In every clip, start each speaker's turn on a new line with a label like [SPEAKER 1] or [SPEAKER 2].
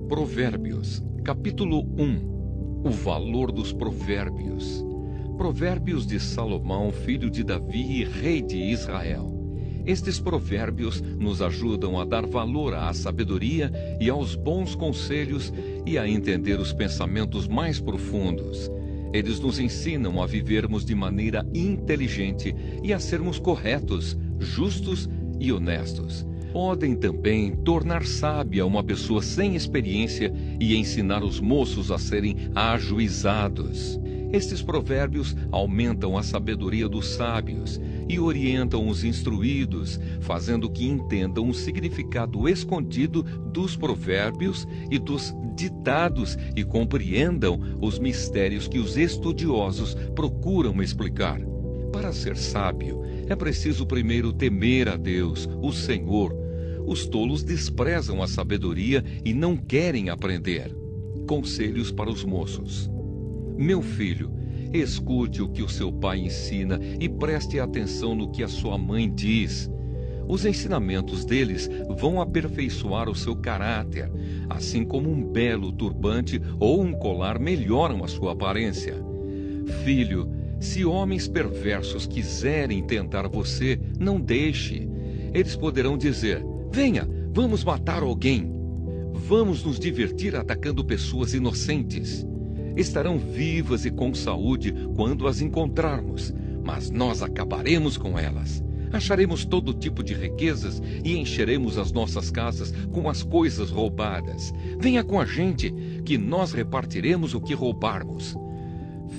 [SPEAKER 1] Provérbios, capítulo 1. O valor dos provérbios. Provérbios de Salomão, filho de Davi, rei de Israel. Estes provérbios nos ajudam a dar valor à sabedoria e aos bons conselhos e a entender os pensamentos mais profundos. Eles nos ensinam a vivermos de maneira inteligente e a sermos corretos, justos e honestos. Podem também tornar sábia uma pessoa sem experiência e ensinar os moços a serem ajuizados. Estes provérbios aumentam a sabedoria dos sábios e orientam os instruídos, fazendo que entendam o significado escondido dos provérbios e dos ditados e compreendam os mistérios que os estudiosos procuram explicar. Para ser sábio, é preciso primeiro temer a Deus, o Senhor. Os tolos desprezam a sabedoria e não querem aprender. Conselhos para os moços. Meu filho, escute o que o seu pai ensina e preste atenção no que a sua mãe diz. Os ensinamentos deles vão aperfeiçoar o seu caráter, assim como um belo turbante ou um colar melhoram a sua aparência. Filho, se homens perversos quiserem tentar você, não deixe. Eles poderão dizer: venha, vamos matar alguém. Vamos nos divertir atacando pessoas inocentes. Estarão vivas e com saúde quando as encontrarmos, mas nós acabaremos com elas. Acharemos todo tipo de riquezas e encheremos as nossas casas com as coisas roubadas. Venha com a gente, que nós repartiremos o que roubarmos.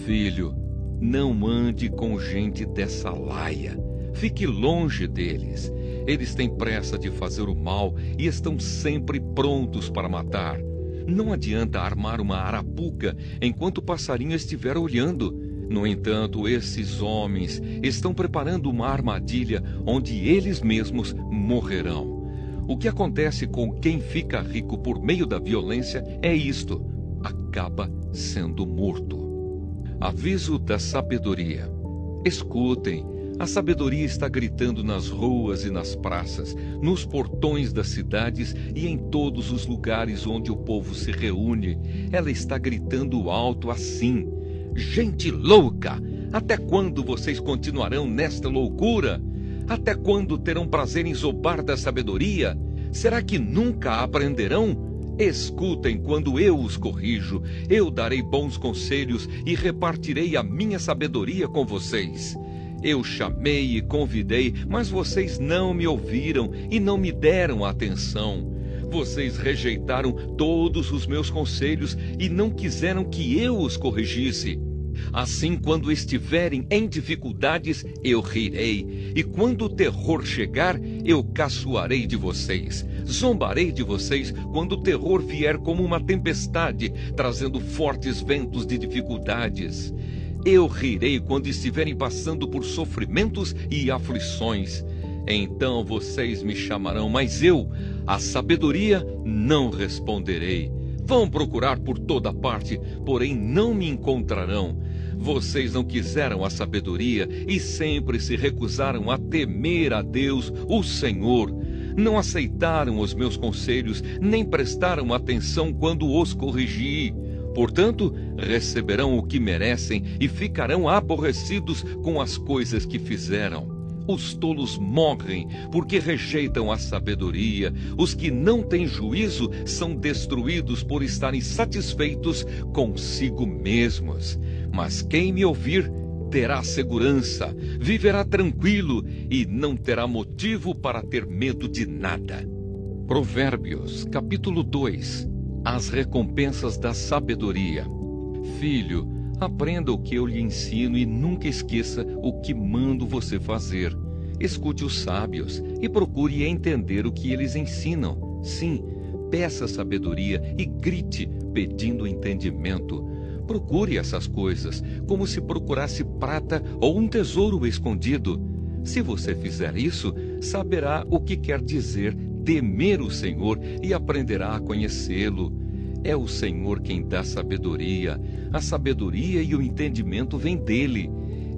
[SPEAKER 1] Filho, não ande com gente dessa laia. Fique longe deles. Eles têm pressa de fazer o mal e estão sempre prontos para matar. Não adianta armar uma arapuca enquanto o passarinho estiver olhando. No entanto, esses homens estão preparando uma armadilha onde eles mesmos morrerão. O que acontece com quem fica rico por meio da violência é isto: acaba sendo morto. Aviso da sabedoria. Escutem. A sabedoria está gritando nas ruas e nas praças, nos portões das cidades e em todos os lugares onde o povo se reúne. Ela está gritando alto assim: gente louca! Até quando vocês continuarão nesta loucura? Até quando terão prazer em zombar da sabedoria? Será que nunca aprenderão? Escutem quando eu os corrijo. Eu darei bons conselhos e repartirei a minha sabedoria com vocês. Eu chamei e convidei, mas vocês não me ouviram e não me deram atenção. Vocês rejeitaram todos os meus conselhos e não quiseram que eu os corrigisse. Assim, quando estiverem em dificuldades, eu rirei, e quando o terror chegar, eu caçoarei de vocês. Zombarei de vocês quando o terror vier como uma tempestade, trazendo fortes ventos de dificuldades. Eu rirei quando estiverem passando por sofrimentos e aflições. Então vocês me chamarão, mas eu, a sabedoria, não responderei. Vão procurar por toda parte, porém não me encontrarão. Vocês não quiseram a sabedoria e sempre se recusaram a temer a Deus, o Senhor. Não aceitaram os meus conselhos, nem prestaram atenção quando os corrigi. Portanto, receberão o que merecem e ficarão aborrecidos com as coisas que fizeram. Os tolos morrem porque rejeitam a sabedoria. Os que não têm juízo são destruídos por estarem satisfeitos consigo mesmos. Mas quem me ouvir terá segurança, viverá tranquilo e não terá motivo para ter medo de nada. Provérbios, capítulo 2. As recompensas da sabedoria. Filho, aprenda o que eu lhe ensino e nunca esqueça o que mando você fazer. Escute os sábios e procure entender o que eles ensinam. Sim, peça sabedoria e grite pedindo entendimento. Procure essas coisas como se procurasse prata ou um tesouro escondido. Se você fizer isso, saberá o que quer dizer temer o Senhor e aprenderá a conhecê-lo. É o Senhor quem dá sabedoria. A sabedoria e o entendimento vêm dele.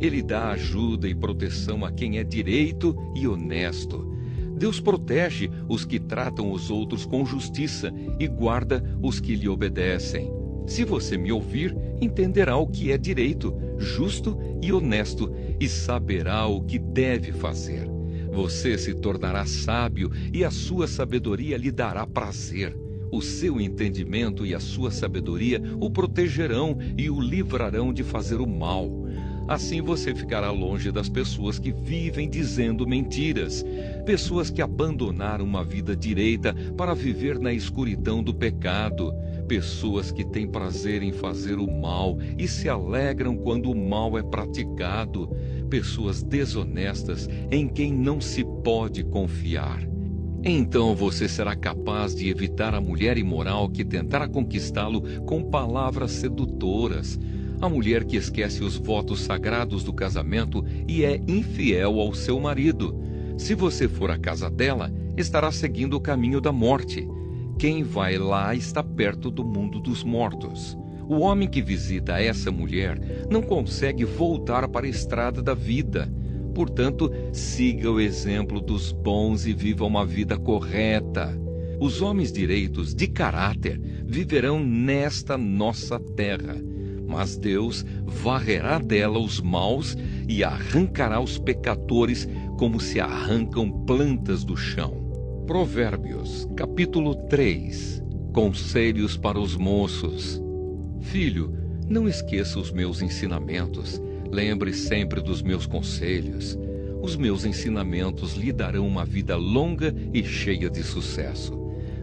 [SPEAKER 1] Ele dá ajuda e proteção a quem é direito e honesto. Deus protege os que tratam os outros com justiça e guarda os que lhe obedecem. Se você me ouvir, entenderá o que é direito, justo e honesto, e saberá o que deve fazer. Você se tornará sábio e a sua sabedoria lhe dará prazer. O seu entendimento e a sua sabedoria o protegerão e o livrarão de fazer o mal. Assim você ficará longe das pessoas que vivem dizendo mentiras, pessoas que abandonaram uma vida direita para viver na escuridão do pecado, pessoas que têm prazer em fazer o mal e se alegram quando o mal é praticado, pessoas desonestas em quem não se pode confiar. Então você será capaz de evitar a mulher imoral que tentará conquistá-lo com palavras sedutoras, a mulher que esquece os votos sagrados do casamento e é infiel ao seu marido. Se você for à casa dela, estará seguindo o caminho da morte. Quem vai lá está perto do mundo dos mortos. O homem que visita essa mulher não consegue voltar para a estrada da vida. Portanto, siga o exemplo dos bons e viva uma vida correta. Os homens direitos, de caráter, viverão nesta nossa terra. Mas Deus varrerá dela os maus e arrancará os pecadores como se arrancam plantas do chão. Provérbios, capítulo 3. Conselhos para os moços. Filho, não esqueça os meus ensinamentos. Lembre sempre dos meus conselhos. Os meus ensinamentos lhe darão uma vida longa e cheia de sucesso.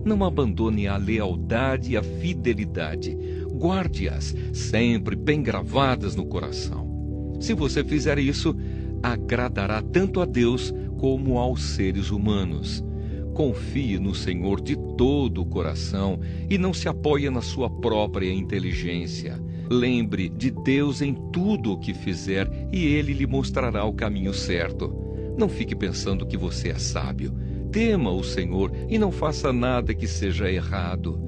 [SPEAKER 1] Não abandone a lealdade e a fidelidade. Guarde-as sempre bem gravadas no coração. Se você fizer isso, agradará tanto a Deus como aos seres humanos. Confie no Senhor de todo o coração e não se apoie na sua própria inteligência. Lembre de Deus em tudo o que fizer e Ele lhe mostrará o caminho certo. Não fique pensando que você é sábio. Tema o Senhor e não faça nada que seja errado,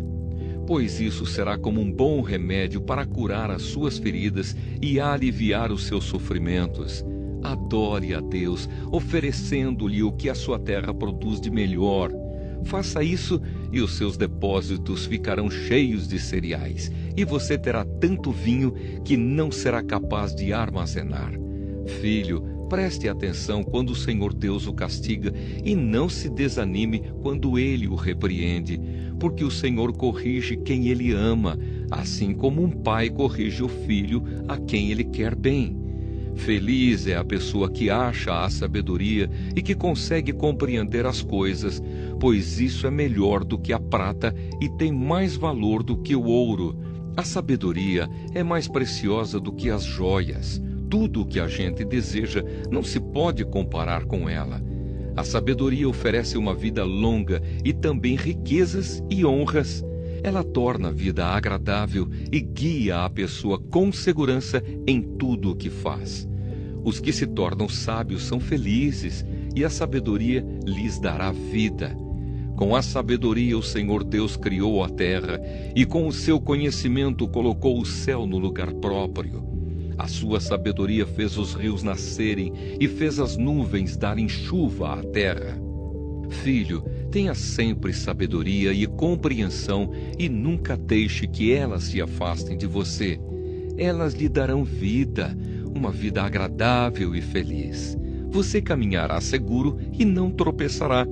[SPEAKER 1] pois isso será como um bom remédio para curar as suas feridas e aliviar os seus sofrimentos. Adore a Deus, oferecendo-lhe o que a sua terra produz de melhor. Faça isso e os seus depósitos ficarão cheios de cereais, e você terá tanto vinho que não será capaz de armazenar. Filho, preste atenção quando o Senhor Deus o castiga e não se desanime quando Ele o repreende, porque o Senhor corrige quem Ele ama, assim como um pai corrige o filho a quem Ele quer bem. Feliz é a pessoa que acha a sabedoria e que consegue compreender as coisas, pois isso é melhor do que a prata e tem mais valor do que o ouro. A sabedoria é mais preciosa do que as joias. Tudo o que a gente deseja não se pode comparar com ela. A sabedoria oferece uma vida longa e também riquezas e honras. Ela torna a vida agradável e guia a pessoa com segurança em tudo o que faz. Os que se tornam sábios são felizes e a sabedoria lhes dará vida. Com a sabedoria o Senhor Deus criou a terra e com o seu conhecimento colocou o céu no lugar próprio. A sua sabedoria fez os rios nascerem e fez as nuvens darem chuva à terra. Filho, tenha sempre sabedoria e compreensão e nunca deixe que elas se afastem de você. Elas lhe darão vida, uma vida agradável e feliz. Você caminhará seguro e não tropeçará.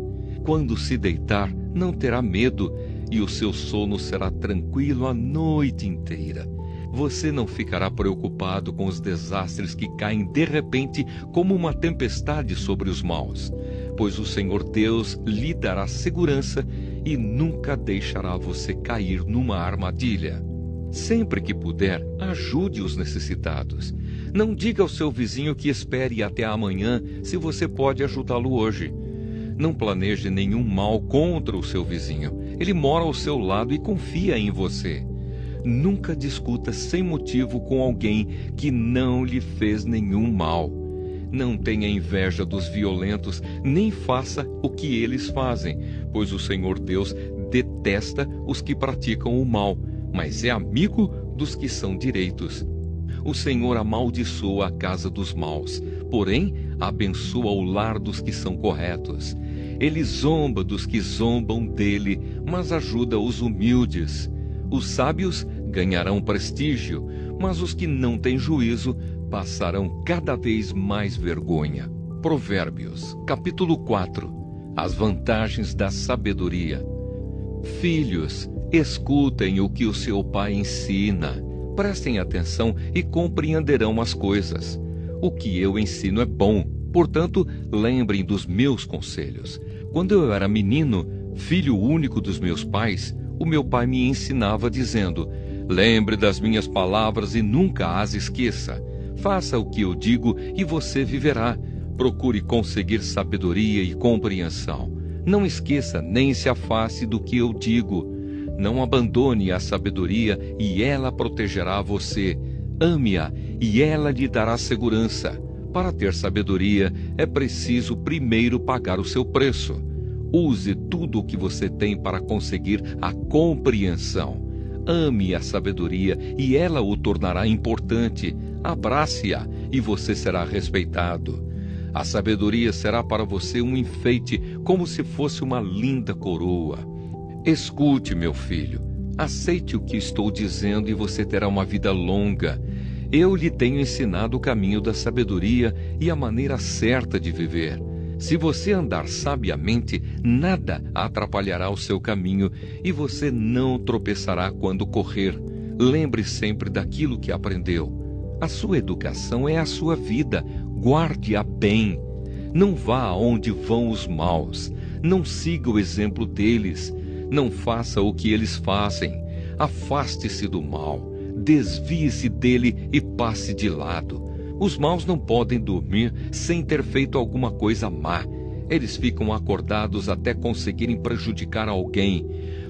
[SPEAKER 1] Quando se deitar, não terá medo e o seu sono será tranquilo a noite inteira. Você não ficará preocupado com os desastres que caem de repente como uma tempestade sobre os maus, pois o Senhor Deus lhe dará segurança e nunca deixará você cair numa armadilha. Sempre que puder, ajude os necessitados. Não diga ao seu vizinho que espere até amanhã se você pode ajudá-lo hoje. Não planeje nenhum mal contra o seu vizinho. Ele mora ao seu lado e confia em você. Nunca discuta sem motivo com alguém que não lhe fez nenhum mal. Não tenha inveja dos violentos, nem faça o que eles fazem, pois o Senhor Deus detesta os que praticam o mal, mas é amigo dos que são direitos. O Senhor amaldiçoa a casa dos maus, porém abençoa o lar dos que são corretos. Ele zomba dos que zombam dele, mas ajuda os humildes. Os sábios ganharão prestígio, mas os que não têm juízo passarão cada vez mais vergonha. Provérbios, capítulo 4. As vantagens da sabedoria. Filhos, escutem o que o seu pai ensina. Prestem atenção e compreenderão as coisas. O que eu ensino é bom, portanto, lembrem dos meus conselhos. Quando eu era menino, filho único dos meus pais, o meu pai me ensinava dizendo: lembre das minhas palavras e nunca as esqueça. Faça o que eu digo e você viverá. Procure conseguir sabedoria e compreensão. Não esqueça nem se afaste do que eu digo. Não abandone a sabedoria e ela protegerá você. Ame-a e ela lhe dará segurança. Para ter sabedoria é preciso primeiro pagar o seu preço. Use tudo o que você tem para conseguir a compreensão. Ame a sabedoria e ela o tornará importante. Abrace-a e você será respeitado. A sabedoria será para você um enfeite, como se fosse uma linda coroa. Escute, meu filho, aceite o que estou dizendo e você terá uma vida longa. Eu lhe tenho ensinado o caminho da sabedoria e a maneira certa de viver. Se você andar sabiamente, nada atrapalhará o seu caminho e você não tropeçará quando correr. Lembre sempre daquilo que aprendeu. A sua educação é a sua vida. Guarde-a bem. Não vá aonde vão os maus. Não siga o exemplo deles. Não faça o que eles fazem. Afaste-se do mal. Desvie-se dele e passe de lado. Os maus não podem dormir sem ter feito alguma coisa má. Eles ficam acordados até conseguirem prejudicar alguém,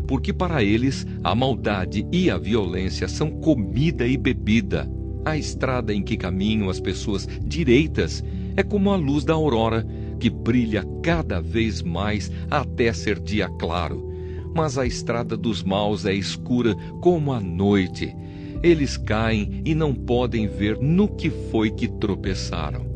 [SPEAKER 1] porque para eles a maldade e a violência são comida e bebida. A estrada em que caminham as pessoas direitas é como a luz da aurora, que brilha cada vez mais até ser dia claro. Mas a estrada dos maus é escura como a noite. Eles caem e não podem ver no que foi que tropeçaram.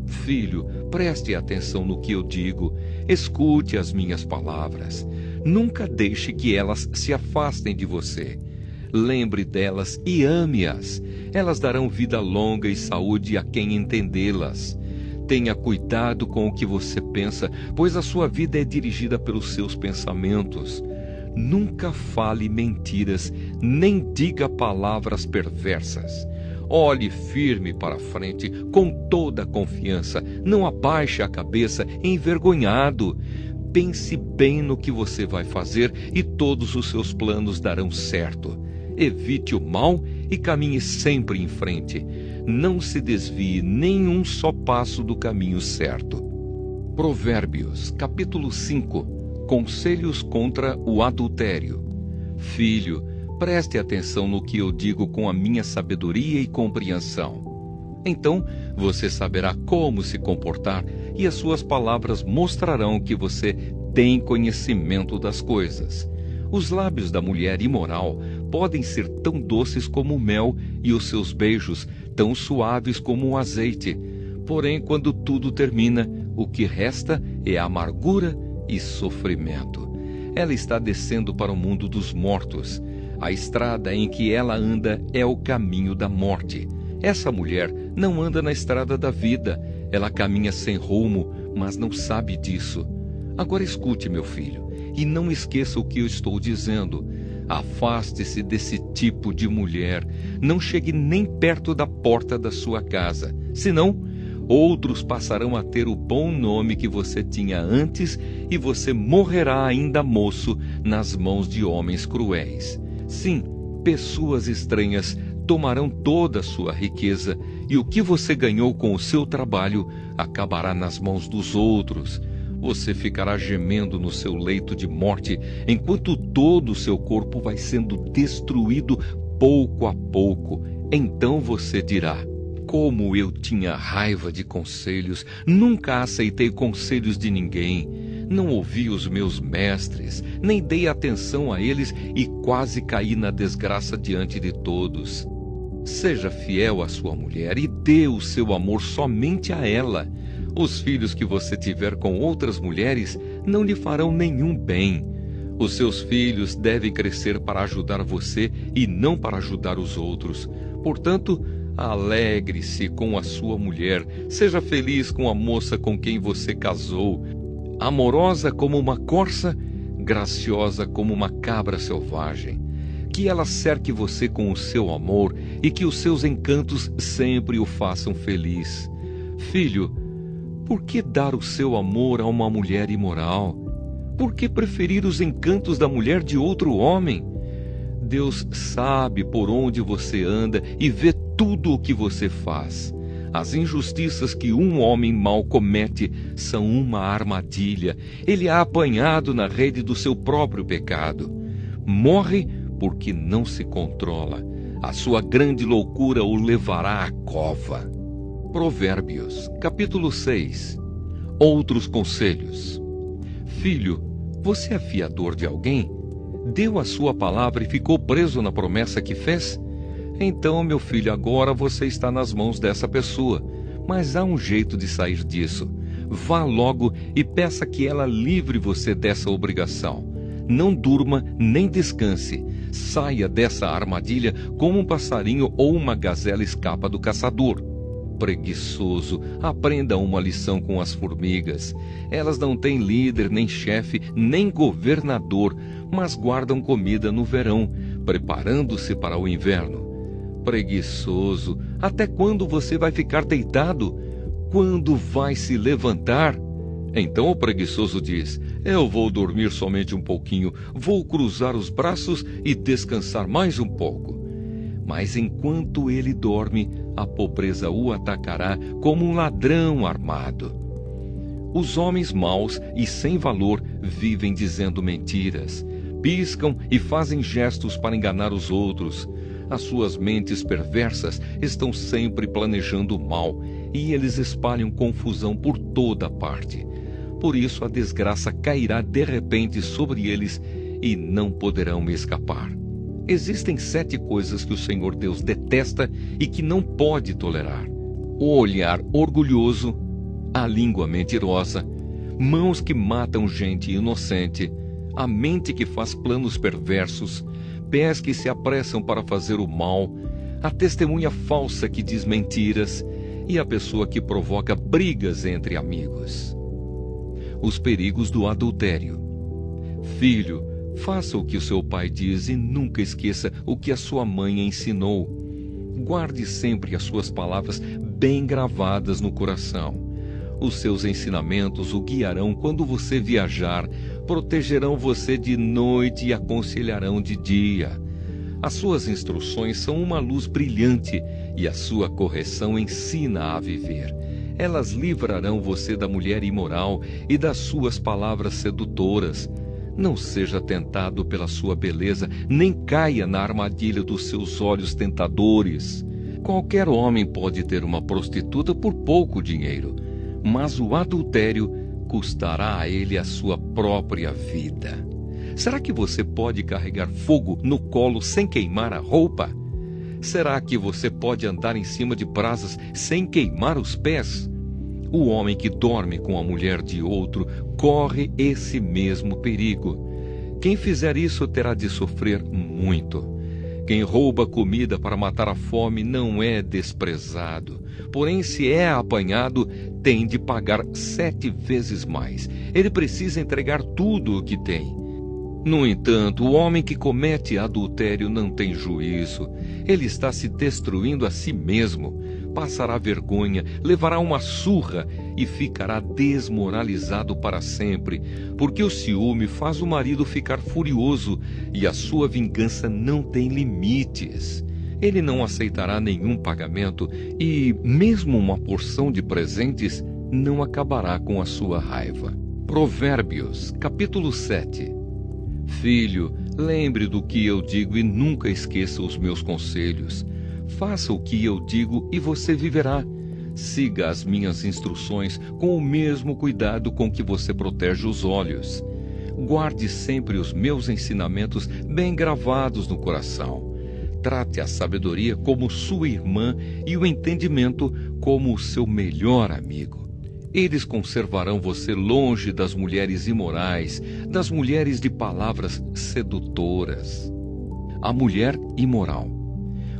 [SPEAKER 1] Filho, preste atenção no que eu digo. Escute as minhas palavras. Nunca deixe que elas se afastem de você. Lembre delas e ame-as. Elas darão vida longa e saúde a quem entendê-las. Tenha cuidado com o que você pensa, pois a sua vida é dirigida pelos seus pensamentos. Nunca fale mentiras, nem diga palavras perversas. Olhe firme para frente, com toda a confiança. Não abaixe a cabeça envergonhado. Pense bem no que você vai fazer e todos os seus planos darão certo. Evite o mal e caminhe sempre em frente. Não se desvie nem um só passo do caminho certo. Provérbios, capítulo 5. Conselhos contra o adultério. Filho, preste atenção no que eu digo com a minha sabedoria e compreensão. Então você saberá como se comportar e as suas palavras mostrarão que você tem conhecimento das coisas. Os lábios da mulher imoral podem ser tão doces como o mel e os seus beijos tão suaves como o azeite. Porém, quando tudo termina, o que resta é amargura e sofrimento. Ela está descendo para o mundo dos mortos. A estrada em que ela anda é o caminho da morte. Essa mulher não anda na estrada da vida. Ela caminha sem rumo, mas não sabe disso. Agora escute, meu filho, e não esqueça o que eu estou dizendo. Afaste-se desse tipo de mulher. Não chegue nem perto da porta da sua casa. Senão, outros passarão a ter o bom nome que você tinha antes e você morrerá ainda moço nas mãos de homens cruéis. Sim, pessoas estranhas tomarão toda a sua riqueza e o que você ganhou com o seu trabalho acabará nas mãos dos outros. Você ficará gemendo no seu leito de morte enquanto todo o seu corpo vai sendo destruído pouco a pouco. Então você dirá: como eu tinha raiva de conselhos, nunca aceitei conselhos de ninguém. Não ouvi os meus mestres, nem dei atenção a eles e quase caí na desgraça diante de todos. Seja fiel à sua mulher e dê o seu amor somente a ela. Os filhos que você tiver com outras mulheres não lhe farão nenhum bem. Os seus filhos devem crescer para ajudar você e não para ajudar os outros. Portanto, alegre-se com a sua mulher, seja feliz com a moça com quem você casou. Amorosa como uma corça, graciosa como uma cabra selvagem. Que ela cerque você com o seu amor e que os seus encantos sempre o façam feliz. Filho, por que dar o seu amor a uma mulher imoral? Por que preferir os encantos da mulher de outro homem? Deus sabe por onde você anda e vê tudo o que você faz. As injustiças que um homem mau comete são uma armadilha. Ele é apanhado na rede do seu próprio pecado. Morre porque não se controla. A sua grande loucura o levará à cova. Provérbios, capítulo 6. Outros conselhos. Filho, você é fiador de alguém? Deu a sua palavra e ficou preso na promessa que fez? Então, meu filho, agora você está nas mãos dessa pessoa. Mas há um jeito de sair disso. Vá logo e peça que ela livre você dessa obrigação. Não durma nem descanse. Saia dessa armadilha como um passarinho ou uma gazela escapa do caçador. Preguiçoso, aprenda uma lição com as formigas. Elas não têm líder, nem chefe, nem governador, mas guardam comida no verão, preparando-se para o inverno. Preguiçoso, até quando você vai ficar deitado? Quando vai se levantar? Então o preguiçoso diz: eu vou dormir somente um pouquinho, vou cruzar os braços e descansar mais um pouco. Mas enquanto ele dorme, a pobreza o atacará como um ladrão armado. Os homens maus e sem valor vivem dizendo mentiras, piscam e fazem gestos para enganar os outros. As suas mentes perversas estão sempre planejando o mal e eles espalham confusão por toda parte. Por isso a desgraça cairá de repente sobre eles e não poderão escapar. Existem 7 coisas que o Senhor Deus detesta e que não pode tolerar: o olhar orgulhoso, a língua mentirosa, mãos que matam gente inocente, a mente que faz planos perversos, pés que se apressam para fazer o mal, a testemunha falsa que diz mentiras e a pessoa que provoca brigas entre amigos. Os perigos do adultério. Filho, faça o que o seu pai diz e nunca esqueça o que a sua mãe ensinou. Guarde sempre as suas palavras bem gravadas no coração. Os seus ensinamentos o guiarão quando você viajar, protegerão você de noite e aconselharão de dia. As suas instruções são uma luz brilhante e a sua correção ensina a viver. Elas livrarão você da mulher imoral e das suas palavras sedutoras. Não seja tentado pela sua beleza, nem caia na armadilha dos seus olhos tentadores. Qualquer homem pode ter uma prostituta por pouco dinheiro, mas o adultério custará a ele a sua própria vida. Será que você pode carregar fogo no colo sem queimar a roupa? Será que você pode andar em cima de brasas sem queimar os pés? O homem que dorme com a mulher de outro corre esse mesmo perigo. Quem fizer isso terá de sofrer muito. Quem rouba comida para matar a fome não é desprezado. Porém, se é apanhado, tem de pagar 7 vezes mais. Ele precisa entregar tudo o que tem. No entanto, o homem que comete adultério não tem juízo. Ele está se destruindo a si mesmo. Passará vergonha, levará uma surra e ficará desmoralizado para sempre, porque o ciúme faz o marido ficar furioso e a sua vingança não tem limites. Ele não aceitará nenhum pagamento e, mesmo uma porção de presentes, não acabará com a sua raiva. Provérbios, capítulo 7. Filho, lembre do que eu digo e nunca esqueça os meus conselhos. Faça o que eu digo e você viverá. Siga as minhas instruções com o mesmo cuidado com que você protege os olhos. Guarde sempre os meus ensinamentos bem gravados no coração. Trate a sabedoria como sua irmã e o entendimento como o seu melhor amigo. Eles conservarão você longe das mulheres imorais, das mulheres de palavras sedutoras. A mulher imoral.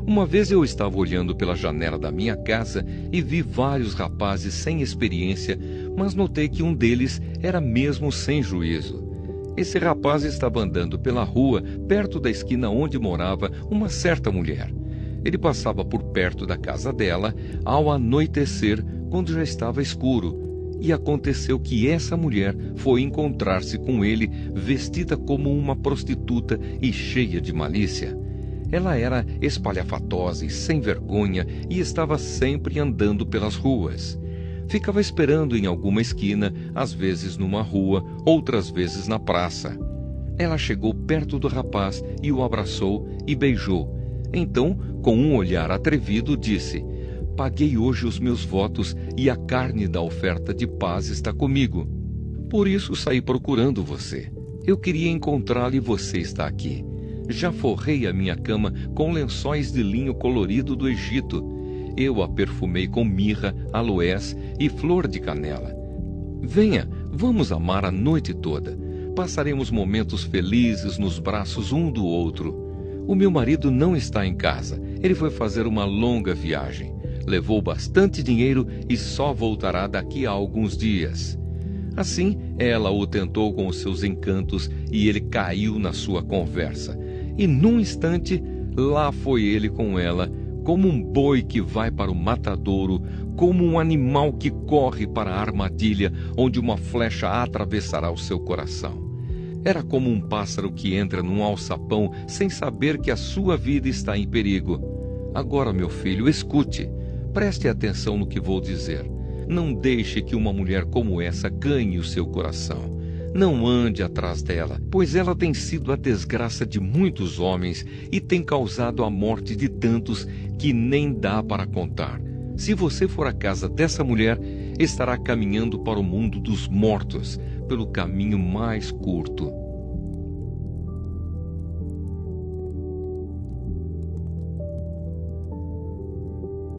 [SPEAKER 1] Uma vez eu estava olhando pela janela da minha casa e vi vários rapazes sem experiência, mas notei que um deles era mesmo sem juízo. Esse rapaz estava andando pela rua, perto da esquina onde morava uma certa mulher. Ele passava por perto da casa dela ao anoitecer, quando já estava escuro, e aconteceu que essa mulher foi encontrar-se com ele vestida como uma prostituta e cheia de malícia. Ela era espalhafatosa e sem vergonha e estava sempre andando pelas ruas. Ficava esperando em alguma esquina, às vezes numa rua, outras vezes na praça. Ela chegou perto do rapaz e o abraçou e beijou. Então, com um olhar atrevido, disse: "Paguei hoje os meus votos e a carne da oferta de paz está comigo. Por isso saí procurando você. Eu queria encontrá-lo e você está aqui. Já forrei a minha cama com lençóis de linho colorido do Egito. Eu a perfumei com mirra, aloés e flor de canela. Venha, vamos amar a noite toda. Passaremos momentos felizes nos braços um do outro. O meu marido não está em casa. Ele foi fazer uma longa viagem. Levou bastante dinheiro e só voltará daqui a alguns dias." Assim, ela o tentou com os seus encantos e ele caiu na sua conversa. E num instante, lá foi ele com ela, como um boi que vai para o matadouro, como um animal que corre para a armadilha, onde uma flecha atravessará o seu coração. Era como um pássaro que entra num alçapão sem saber que a sua vida está em perigo. Agora, meu filho, escute. Preste atenção no que vou dizer. Não deixe que uma mulher como essa ganhe o seu coração. Não ande atrás dela, pois ela tem sido a desgraça de muitos homens e tem causado a morte de tantos que nem dá para contar. Se você for à casa dessa mulher, estará caminhando para o mundo dos mortos, pelo caminho mais curto.